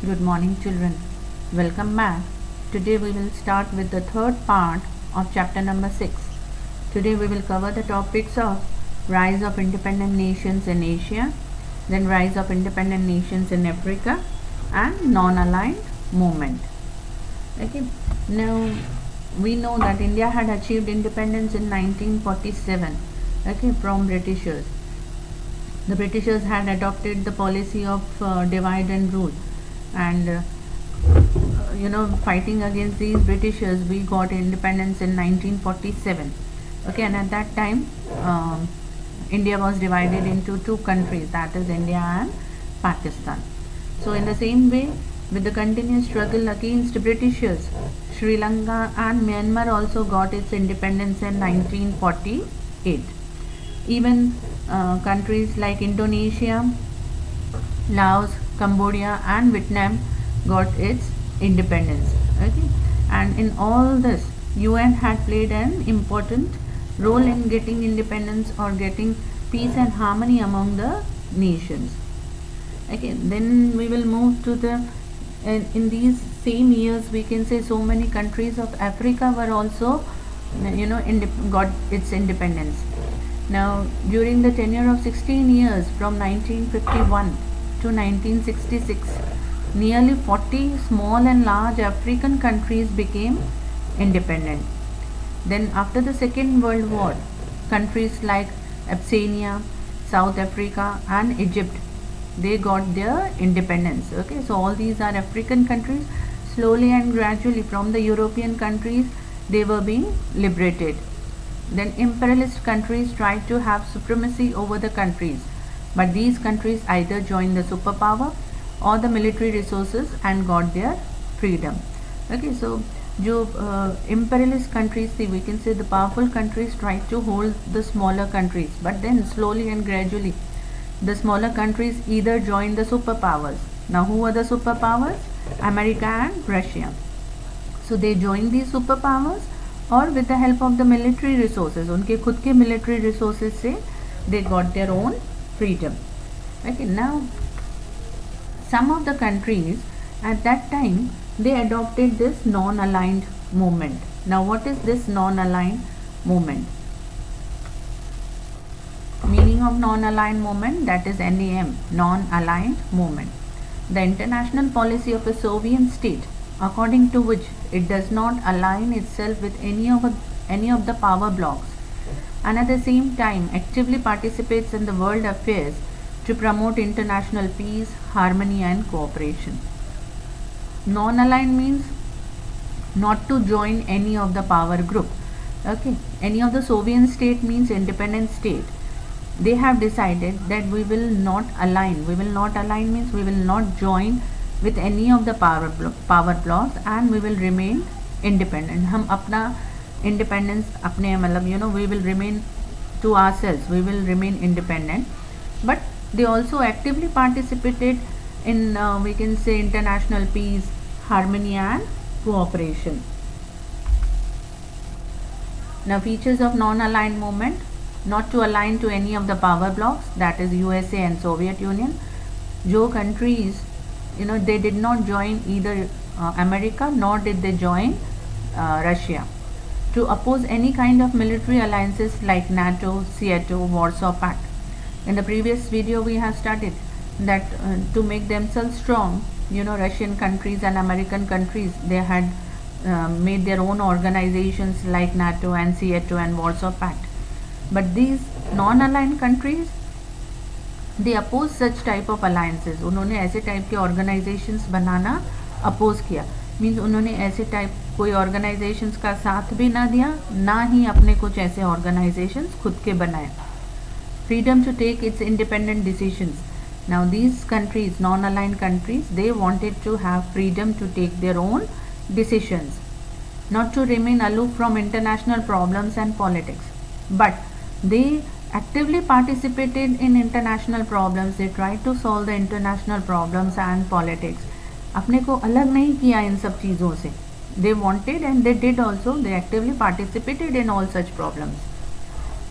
Good morning, children. Welcome back. Today we will start with the third part of chapter number 6. Today we will cover the topics of rise of independent nations in Asia, then rise of independent nations in Africa, and non-aligned movement. Okay. Now we know that India had achieved independence in 1947. Okay, from Britishers. The Britishers had adopted the policy of divide and rule, and fighting against these Britishers, we got independence in 1947. Okay, and at that time, India was divided into two countries, that is India and Pakistan. So, in the same way, with the continuous struggle against Britishers, Sri Lanka and Myanmar also got its independence in 1948. Even countries like Indonesia, Laos, Cambodia, and Vietnam got its independence. Okay, and in all this, UN had played an important role in getting independence or getting peace and harmony among the nations. Okay, then we will move to the in these same years, we can say so many countries of Africa were also got its independence. Now, during the tenure of 16 years from 1951 to 1966, nearly 40 small and large African countries became independent. Then, after the Second World War, countries like Abyssinia, South Africa, and Egypt, they got their independence. Okay, so all these are African countries. Slowly and gradually, from the European countries, they were being liberated. Then imperialist countries tried to have supremacy over the countries, but these countries either joined the superpower or the military resources and got their freedom. Okay, so imperialist countries, we can say the powerful countries tried to hold the smaller countries, but then slowly and gradually the smaller countries either joined the superpowers. Now, who are the superpowers? America and Russia. So they joined these superpowers, और with the help of the military resources, उनके खुद के military resources से they got their own freedom. Okay, now some of the countries at that time, they adopted this non-aligned movement. Now, what is this non-aligned movement? Meaning of non-aligned movement, that is NAM, non-aligned movement. The international policy of a Soviet state, according to which it does not align itself with any of the power blocs, and at the same time actively participates in the world affairs to promote international peace, harmony, and cooperation. Non-aligned means not to join any of the power group. Okay, any of the Soviet state means independent state. They have decided that we will not align. We will not align means we will not join with any of the power blocks, and we will remain independent. हम अपना independence अपने मतलब we will remain to ourselves. We will remain independent, but they also actively participated in we can say international peace, harmony, and cooperation. Now, features of non-aligned movement: not to align to any of the power blocks, that is USA and Soviet Union. जो countries they did not join either America nor did they join Russia. To oppose any kind of military alliances like NATO, SEATO, Warsaw Pact. In the previous video we have studied that to make themselves strong, Russian countries and American countries, they had made their own organizations like NATO and SEATO and Warsaw Pact. But these non-aligned countries, they oppose such type of alliances. उन्होंने ऐसे type के organizations बनाना oppose किया. Means उन्होंने ऐसे type कोई organizations का साथ भी ना दिया, ना ही अपने कुछ ऐसे organizations खुद के बनाए. Freedom to take its independent decisions. Now these countries, non-aligned countries, they wanted to have freedom to take their own decisions, not to remain aloof from international problems and politics, but they actively participated in international problems. They tried to solve the international problems and politics. अपने को अलग नहीं किया इन सब चीज़ों से. They wanted and they did also. They actively participated in all such problems.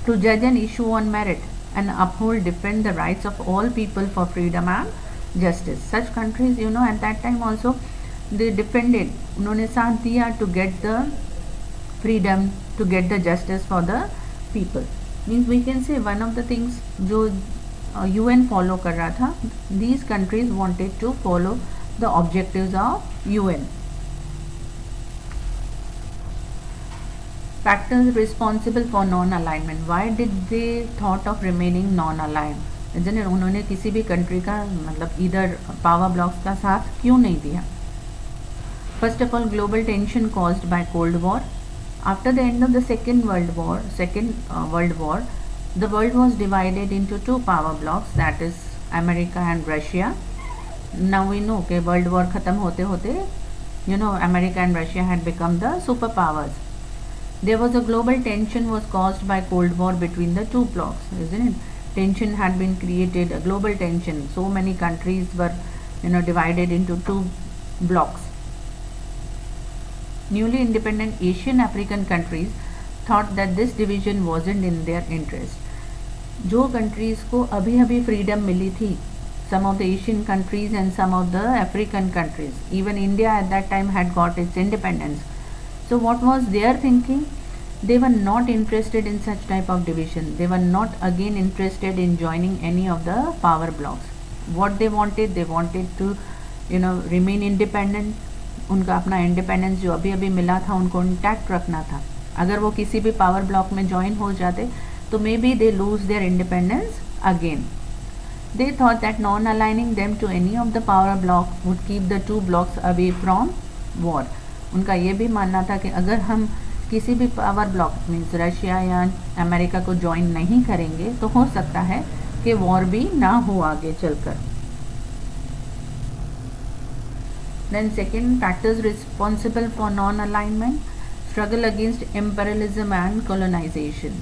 To judge an issue on merit and uphold, defend the rights of all people for freedom and justice. Such countries, at that time also they defended, उन्होंने साथ दिया to get the freedom, to get the justice for the people. Means we can say one of the things जो UN follow कर रहा था, these countries wanted to follow the objectives of UN. Factors responsible for non-alignment. Why did they thought of remaining non-aligned? इसलिए उन्होंने किसी भी country का मतलब इधर पावर ब्लॉक्स का साथ क्यों नहीं दिया? First of all, global tension caused by Cold War. After the end of the Second World War, the world was divided into two power blocks, that is America and Russia. Now we know कि World War खत्म होते होते, America and Russia had become the superpowers. There was a global tension was caused by Cold War between the two blocks, isn't it? Tension had been created, a global tension. So many countries were, divided into two blocks. Newly independent Asian African countries thought that this division wasn't in their interest. जो countries को अभी अभी freedom मिली थी, some of the Asian countries and some of the African countries, even India at that time had got its independence. So what was their thinking? They were not interested in such type of division. They were not again interested in joining any of the power blocks. What they wanted to, remain independent. उनका अपना independence जो अभी अभी मिला था उनको intact रखना था. अगर वो किसी भी पावर ब्लॉक में ज्वाइन हो जाते तो may be they lose their independence again. They thought that non-aligning them to any of the power block would keep the two blocks away from war. उनका ये भी मानना था कि अगर हम किसी भी पावर ब्लॉक मीन्स रशिया या अमेरिका को ज्वाइन नहीं करेंगे तो हो सकता है कि वॉर भी ना हो आगे चलकर. Then second, factors responsible for non-alignment, struggle against imperialism and colonization.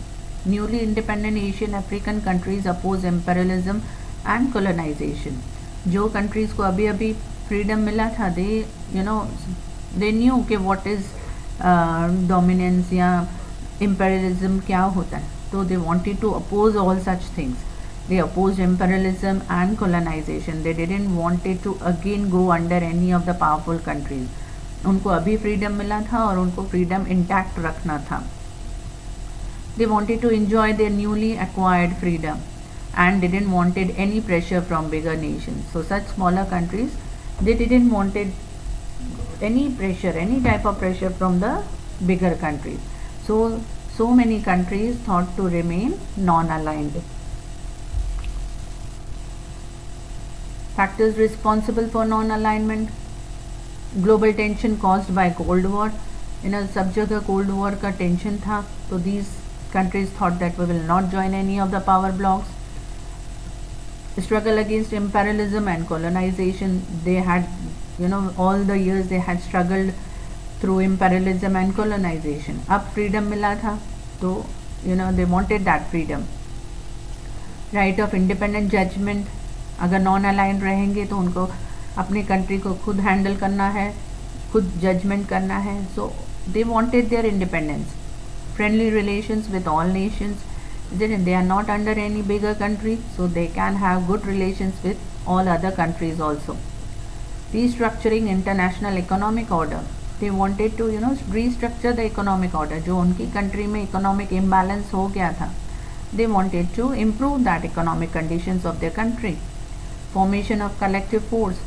Newly independent Asian African countries oppose imperialism and colonization. जो countries को अभी अभी freedom मिला था, they knew कि what is dominance या imperialism क्या होता है. So they wanted to oppose all such things. They opposed imperialism and colonization. They didn't wanted to again go under any of the powerful countries. उनको अभी freedom मिला था और उनको freedom intact रखना था. They wanted to enjoy their newly acquired freedom and didn't wanted any pressure from bigger nations. So such smaller countries, they didn't wanted any pressure, any type of pressure from the bigger countries. So many countries thought to remain non-aligned. Factors responsible for non-alignment, global tension caused by Cold War. सब जगह Cold War का tension था, तो these countries thought that we will not join any of the power blocks. Struggle against imperialism and colonization. They had, all the years they had struggled through imperialism and colonization. अब freedom मिला था, तो they wanted that freedom. Right of independent judgment. अगर non align रहेंगे तो उनको अपने country को खुद हैंडल करना है, खुद जजमेंट करना है. So they wanted their independence. Friendly relations with all nations. They are not under any bigger country, so they can have good relations with all other countries also. Restructuring international economic order. They wanted to restructure the economic order. जो उनकी country में economic imbalance हो गया था, they wanted to improve that economic conditions of their country. Formation of collective force.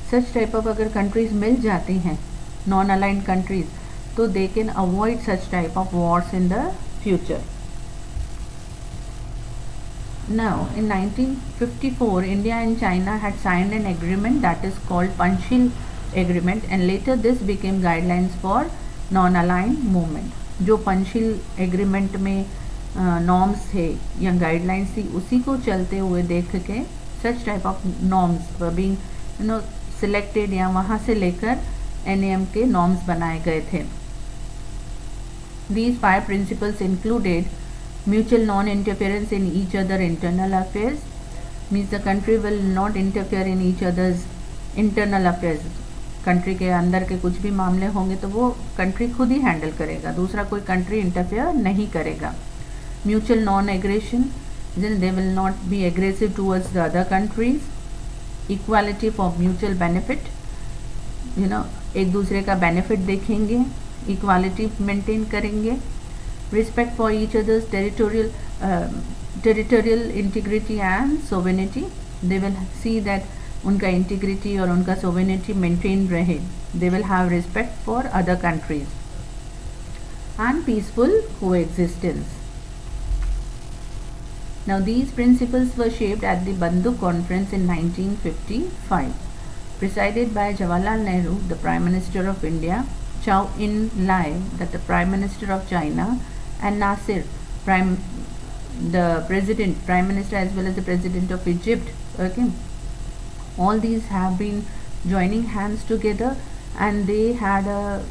such type of अगर countries मिल जाती हैं non-aligned countries, तो they can avoid such type of wars in the future. Now in 1954, India and China had signed an agreement that is called Panchshil Agreement, and later this became guidelines for non-aligned movement. जो Panchsheel agreement में norms थे या guidelines थी, उसी को चलते हुए देख के such type of norms being selected या वहाँ से लेकर NAM के नॉर्म्स बनाए गए थे. These 5 principles included mutual non-interference in each other internal affairs, means the country will not interfere in each other's internal affairs. Country के अंदर के कुछ भी मामले होंगे तो वो कंट्री खुद ही हैंडल करेगा, दूसरा कोई कंट्री इंटरफेयर नहीं करेगा. Mutual non aggression. then they will not be aggressive towards the other countries. Equality for mutual benefit, एक दूसरे का बेनिफिट देखेंगे, इक्वालिटी मेंटेन करेंगे. Respect for each others territorial integrity and sovereignty, they will see that उनका integrity और उनका sovereignty maintain रहे. They will have respect for other countries and peaceful coexistence. Now these principles were shaped at the Bandung Conference in 1955, presided by Jawaharlal Nehru, the Prime Minister of India, Zhou Enlai, that the Prime Minister of China, and Nasser, the Prime Minister as well as the President of Egypt. Okay, all these have been joining hands together, and they had a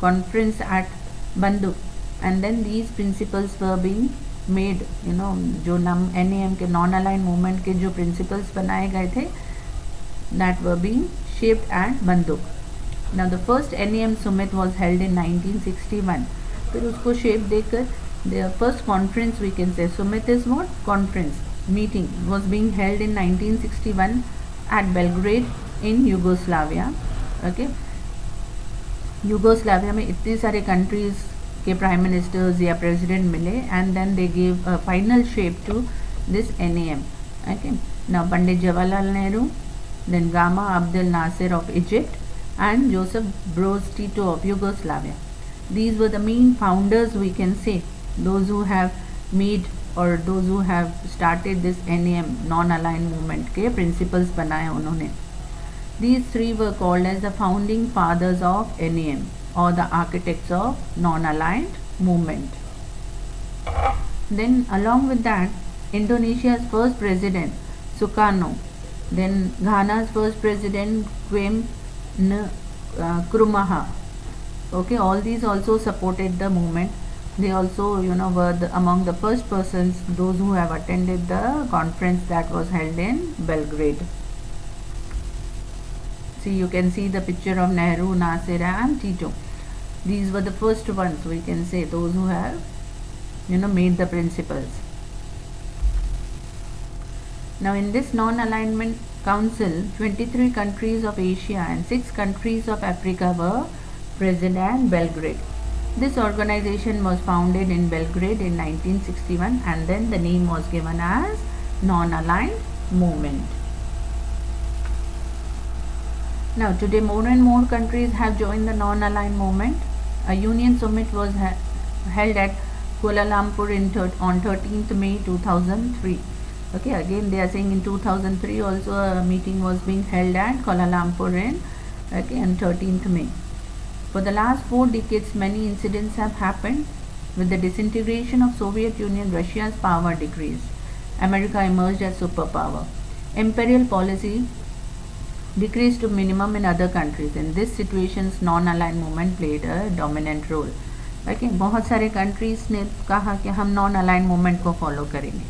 conference at Bandung, and then these principles were being made, जो NAM के non aligned movement के जो principles बनाए गए थे, that were being shaped at Bandung. Now the first NAM summit was held in 1961. फिर उसको shape देकर the first conference, we can say summit is what? Conference, meeting was being held in 1961 at Belgrade in Yugoslavia. Okay, Yugoslavia में इतने सारे countries के prime ministers या president मिले, and then they give a final shape to this NAM. Okay, now Pandit Jawaharlal Nehru, then Gamal Abdul Nasser of Egypt, and Joseph Broz Tito of Yugoslavia. These were the main founders, we can say, those who have made और those who have started this NAM non aligned movement के principles बनाए उन्होंने. These three were called as the founding fathers of NAM, or the architects of non-aligned movement. Then along with that, Indonesia's first president Sukarno, then Ghana's first president Kwame Nkrumah. Okay, all these also supported the movement. They also were among the first persons, those who have attended the conference that was held in Belgrade. See, you can see the picture of Nehru, Nasir and Tito. These were the first ones, we can say, those who have made the principles. Now in this non-alignment council, 23 countries of Asia and 6 countries of Africa were present at Belgrade. This organization was founded in Belgrade in 1961, and then the name was given as non-aligned movement. Now today more and more countries have joined the non-aligned movement. A union summit was held at Kuala Lumpur on 13th May 2003. Okay, again they are saying in 2003 also a meeting was being held at Kuala Lumpur on 13th May. For the last 4 decades, many incidents have happened. With the disintegration of Soviet Union, Russia's power decreased. America emerged as superpower. Imperial policy decreased to minimum in other countries. In this situations, non-aligned movement played a dominant role. Okay, बहुत सारे countries ने कहा कि हम non-aligned movement को follow करेंगे.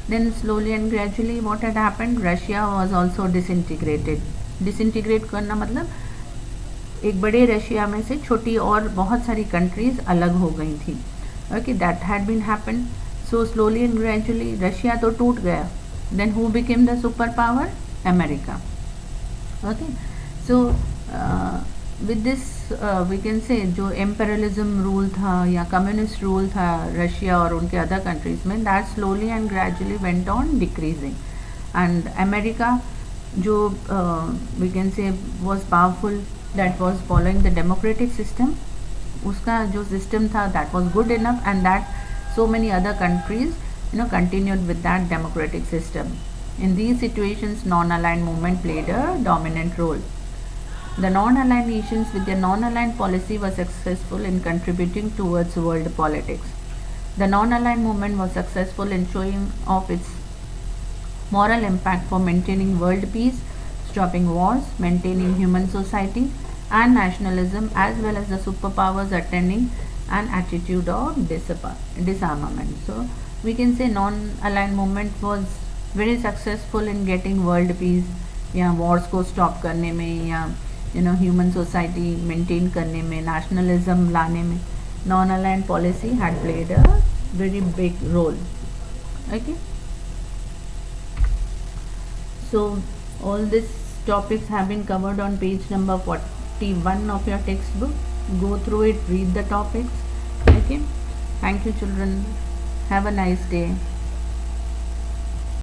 Then slowly and gradually what had happened? Russia was also disintegrated. Disintegrate करना मतलब एक बड़े रशिया में से छोटी और बहुत सारी countries अलग हो गई थी. Okay, that had been happened. So slowly and gradually Russia तो टूट गया. Then who became the superpower? America. Okay, so with this we can say जो imperialism rule था या communist rule था रशिया और उनके other countries में, that slowly and gradually went on decreasing, and America जो we can say was powerful, that was following the democratic system, उसका जो system था that was good enough, and that so many other countries continued with that democratic system. In these situations, non-aligned movement played a dominant role. The non-aligned nations with their non-aligned policy were successful in contributing towards world politics. The non-aligned movement was successful in showing off its moral impact for maintaining world peace, stopping wars, maintaining human society and nationalism, as well as the superpowers attending an attitude of disarmament. So we can say non-aligned movement was very successful in getting world peace, या wars को stop करने में, या human society maintain करने में, nationalism लाने में, non-aligned policy had played a very big role. Okay, So all these topics have been covered on page number 41 of your textbook. Go through it, read the topics. Okay, thank you children, have a nice day.